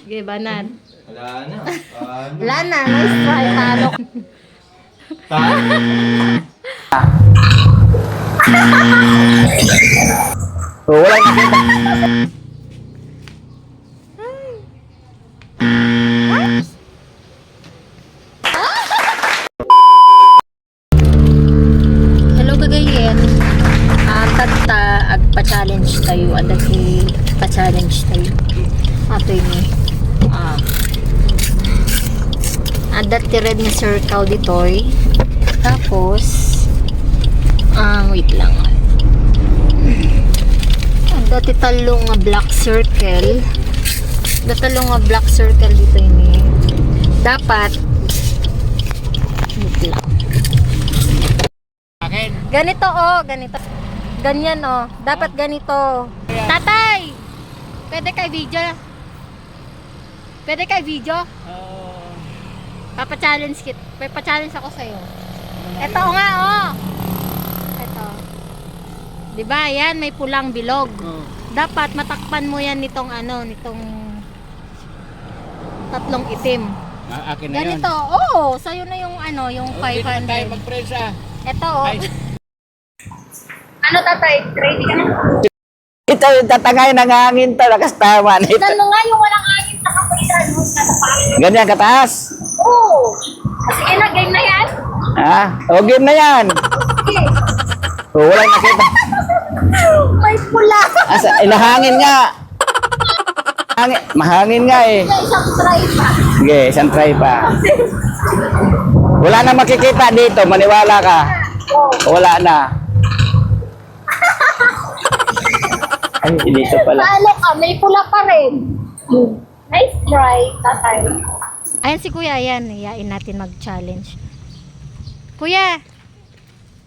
Sige, banat. Wala na. Wala na, nice try, talo. Wala nakita. Hello kagayen. Tagta ag pa-challenge tayo. Adagi pa-challenge tayo. Ato ini. Adat ti red nga circle ditoy. Tapos wait lang. Adat ti talong nga black circle. Adat talong nga black circle dito ini. Dapat wait lang. Ganito ganito. Ganyan dapat ganito. Tatay! Pwede kay video? Pwede kay video? Papa-challenge kit. Pa-challenge ako sa'yo. Ito nga Ito. 'Di ba? Yan may pulang bilog. Dapat matakpan mo yan nitong nitong tatlong itim. Akin na yun. Ganito. Sa'yo na yung yung 500. Tayo magpresa. Ito tatay? Ready ka na? Ito yung tatangay ng hangin to. Nakastawa na ito. Tignan mo nga yung walang hangin sa kapitan mo sa tapas. Ganyan kataas. Oo. Sige na, game na yan. Game na yan. Sige. Wala nakita. May pula. Ilahangin nga. Mahangin nga eh. Isang try pa. Sige, isang try pa. Wala na makikita dito. Maniwala ka. Wala na. Ay, dito pala. Paano ka? May pula pa rin. Nice try, tatay. Ayan si Kuya, ayan. Iyain natin mag-challenge. Kuya,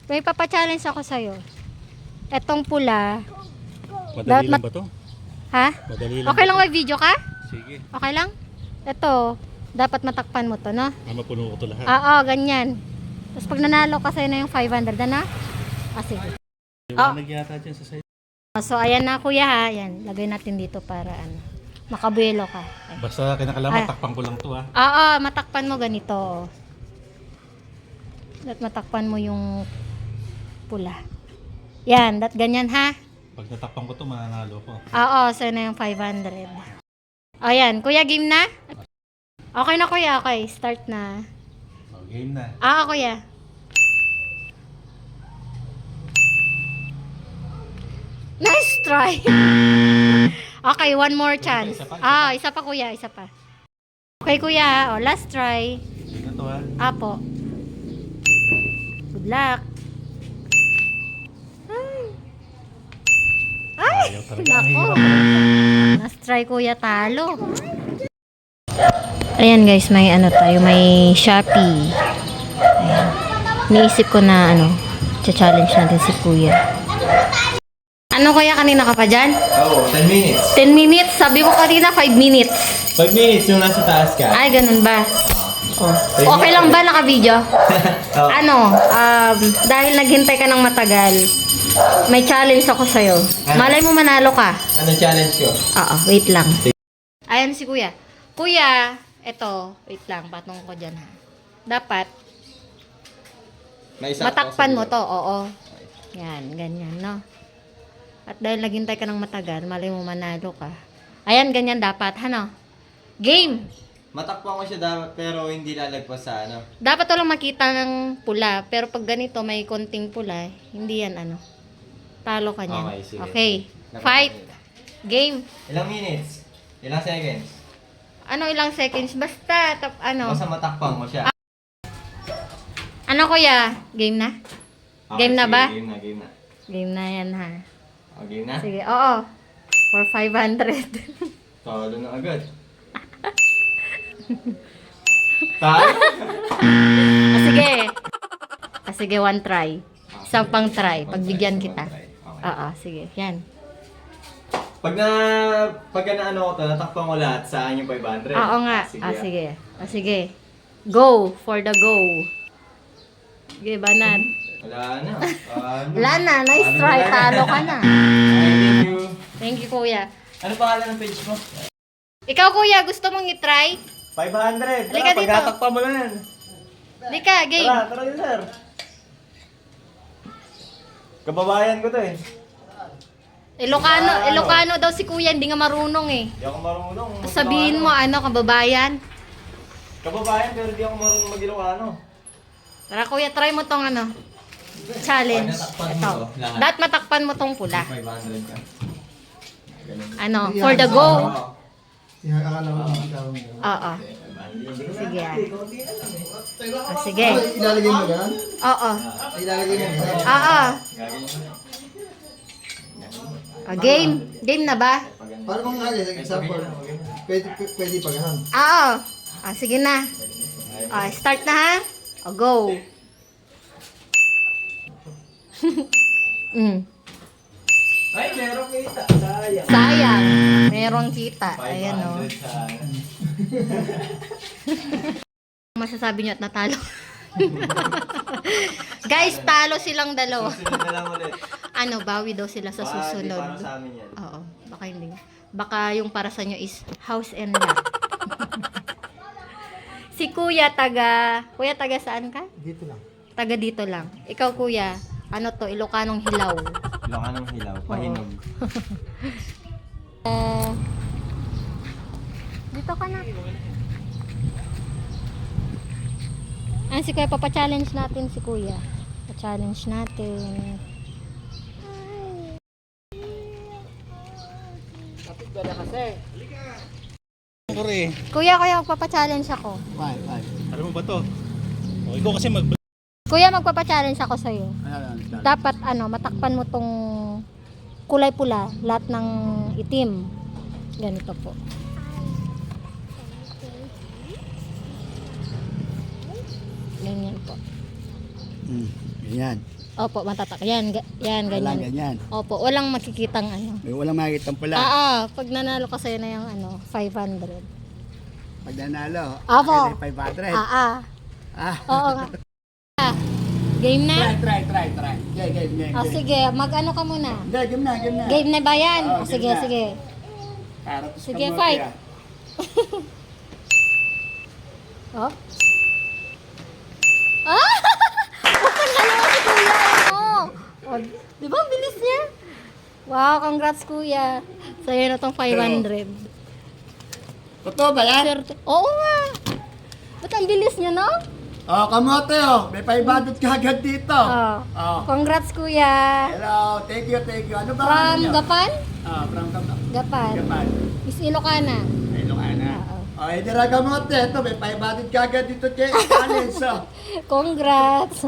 may papa-challenge ako sa'yo. Etong pula. Madali lang ba to? Ha? Madali lang. Okay lang may video ka? Sige. Okay lang? Ito, dapat matakpan mo to, no? Mapuno ko to lahat. Oo, ganyan. Tapos pag nanalo ka sa'yo na yung 500, na? Sige. Liwanag yata dyan sa side. So, ayan na kuya ha. Ayan, lagay natin dito para makabuelo ka. Ayan. Basta kinakalaman, takpan ko lang to ha. Oo, matakpan mo ganito. At matakpan mo yung pula. Yan, ganyan ha. Pag natakpan ko to, mananalo ko. Oo, so na yung 500. Ayan, kuya game na? Okay na kuya, okay. Start na. Game na. Kuya. Nice try. Okay, one more chance. Isa pa kuya, isa pa. Okay kuya, last try. Game na to ha. Apo. Good luck. Ayaw talaga. Ang Nako. hirap pala. Last try kuya, talo. Ayan guys, may tayo, may Shopee. Ayan. Niisip ko na challenge natin si kuya. Ano kaya kanina ka pa dyan? 10 minutes. 10 minutes? Sabi mo kanina 5 minutes. 5 minutes yung nasa taas ka. Ay, ganun ba? Okay lang ba naka-video? Dahil naghintay ka ng matagal, may challenge ako sa'yo. Malay mo manalo ka. Anong challenge ko? Wait lang. Ayan si kuya. Kuya, eto, wait lang, patong ko dyan ha. Dapat, matakpan mo to, Yan, ganyan, no? At dahil naghintay ka ng matagal, malay mo manalo ka. Ayan, ganyan dapat, Game! Matakpan ko siya dapat pero hindi lalagpas sa Dapat walang makita ng pula, pero pag ganito may konting pula, hindi yan talo ka niyan. Okay, sige. Okay. Fight! Game! Ilang minutes? Ilang seconds? Ilang seconds? Basta, Basta matakpan mo siya. Kuya? Game na? Game na sige, ba? Game na, game na. Game na yan, ha? Game na? Sige, oo. For 500. Talo na agad. Talo? Sige. Sige, one try. Isang pang try. Pagbigyan kita. Sige. Yan. Pag na natakpan ko lahat, saan yung 500? Oo nga. Sige. Sige. Go for the go. Sige, banat. Wala na. Wala na. Nice try. Talo ka na. Thank you. Thank you, kuya. Ano pangalan ng page mo? Ikaw kuya, gusto mong i-try? 500. Halika Tara, pag dito. natakpan mo lang yan. Di ka, game. Tara yun, sir. Kababayan ko to eh. Ilocano daw si kuya, hindi nga marunong eh. Hindi ako marunong. Sabihin mo ano, kababayan. Kababayan pero hindi ako marunong mag-Ilocano. Tara kuya, try mo tong ano, challenge. Pag natakpan mo Ito. to, lahat. Dapat matakpan mo tong pula. 500 ka. Ano, for the go. Oo. Akala ko ikaw. Oo. Sige ah. Ah, sige. Ilalagay mo yan? Oo. Ilalagay mo yan? Oo. Gagawin mo. Ah, game. Game na ba? Para kung example, pwede pa ganun. Oo. Ah, sige na. Ah, start na ha. O, go. Ay, meron kita. Sayang. Sayang. Merong kita. Ayan o. 500 sana. Masasabi nyo at natalo. Guys, talo silang dalawa. Susunod na lang ulit. Ano, bawi daw sila sa Baka di para susunod. sa amin yan. Oo, baka hindi. Baka yung para sa nyo is house and lot. Si Kuya Kuya taga saan ka? Dito lang. Taga dito lang. Ikaw Kuya, ano to, Ilocanong Hilaw. Ilocanong hilaw, pahinog. Dito ka na. Si Kuya, papa-challenge natin si Kuya. Pa-challenge natin. Kuri. Kuya, magpapa-challenge ako. Alam mo ba to? O, ikaw kasi Kuya, magpapa-challenge ako sa'yo. Dapat, matakpan mo tong kulay pula, lahat ng itim. Ganito po. Ganyan po. Ganyan. Opo, matatak. Yan, ganyan. Walang ganyan. Opo, walang makikitang May walang makikita pala. pag nanalo ka sa'yo na yung 500. Pag nanalo, Apo. akin ay 500. Oo nga. Game na? Try. Game. Sige, mag-ano ka muna. Hindi, game na. Game na ba yan? Oo, Sige, game na. sige. Para sa Sige, kamote, fight. ah. Oh? Ah! Panalo si Kuya! Oh, di ba ang bilis niya? Wow, congrats Kuya. Sa'yo na tong 500. Totoo ba yan? Swerte. Oo nga. Ba't ang bilis niya, no? Oh, kamote oh. May 500 ka agad dito. Oh. Oh. Congrats Kuya. Hello, thank you. Ano ba From niyo? Gapan? From Gapan. Gapan. Miss Ilocana. Ay, Ilocana. Oo. Oh, hindi na kamote. Ito, may 500 ka agad dito, che. Challenge, oh. Congrats.